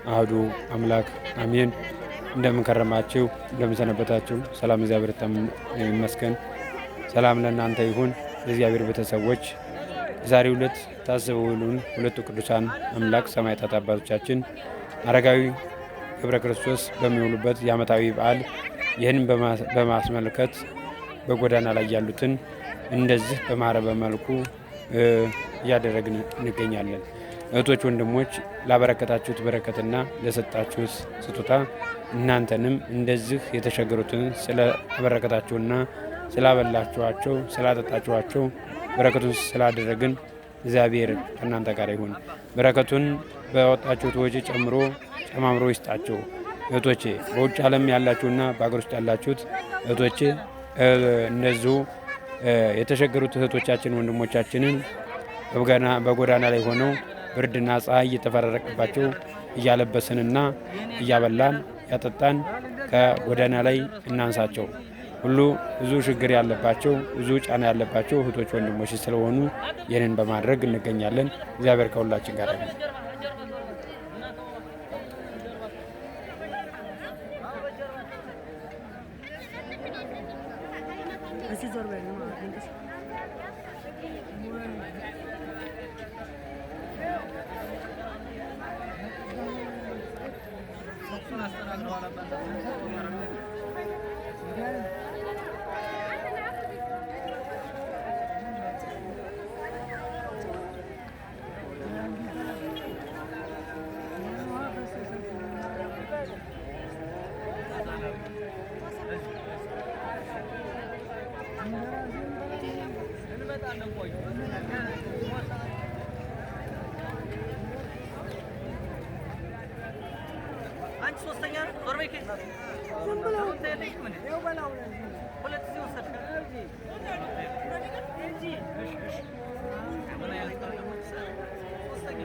አህዱ አምላክ አሜን። እንደምን ከረማችሁ? እንደምን ሰነበታችሁ? ሰላም እግዚአብሔር ይመስገን። ሰላም ለእናንተ ይሁን። የእግዚአብሔር ቤተሰቦች የዛሬው ዕለት ታስበው የዋሉን ሁለቱ ቅዱሳን አምላክ ሰማዕታት አባቶቻችን አረጋዊ ገብረ ክርስቶስ በሚውሉበት የዓመታዊ በዓል ይህን በማስመልከት በጎዳና ላይ ያሉትን እንደዚህ በማረበ መልኩ እያደረግን እንገኛለን። እህቶች፣ ወንድሞች ላበረከታችሁት በረከትና ለሰጣችሁት ስጦታ እናንተንም እንደዚህ የተቸገሩትን ስላበረከታችሁና ስላበላችኋቸው ስላጠጣችኋቸው በረከቱን ስላደረግን እግዚአብሔር ከእናንተ ጋር ይሁን። በረከቱን በወጣችሁት ወጪ ጨማምሮ ይስጣችሁ። እህቶቼ በውጭ ዓለም ያላችሁና በአገር ውስጥ ያላችሁት እህቶቼ እነዚሁ የተቸገሩት እህቶቻችን ወንድሞቻችንን በጎዳና ላይ ሆነው ብርድና ፀሐይ እየተፈራረቀባቸው እያለበስንና እያበላን ያጠጣን ከጎዳና ላይ እናንሳቸው። ሁሉ ብዙ ችግር ያለባቸው ብዙ ጫና ያለባቸው እህቶች ወንድሞች ስለሆኑ ይህንን በማድረግ እንገኛለን። እግዚአብሔር ከሁላችን ጋር ነው። አንቺ ሶስተኛ ዞር በይ። ዝም ብለው ነው በላው ሁለት ጊዜ ወሰድክ እንጂ ምን ያልቃል? ሶስተኛ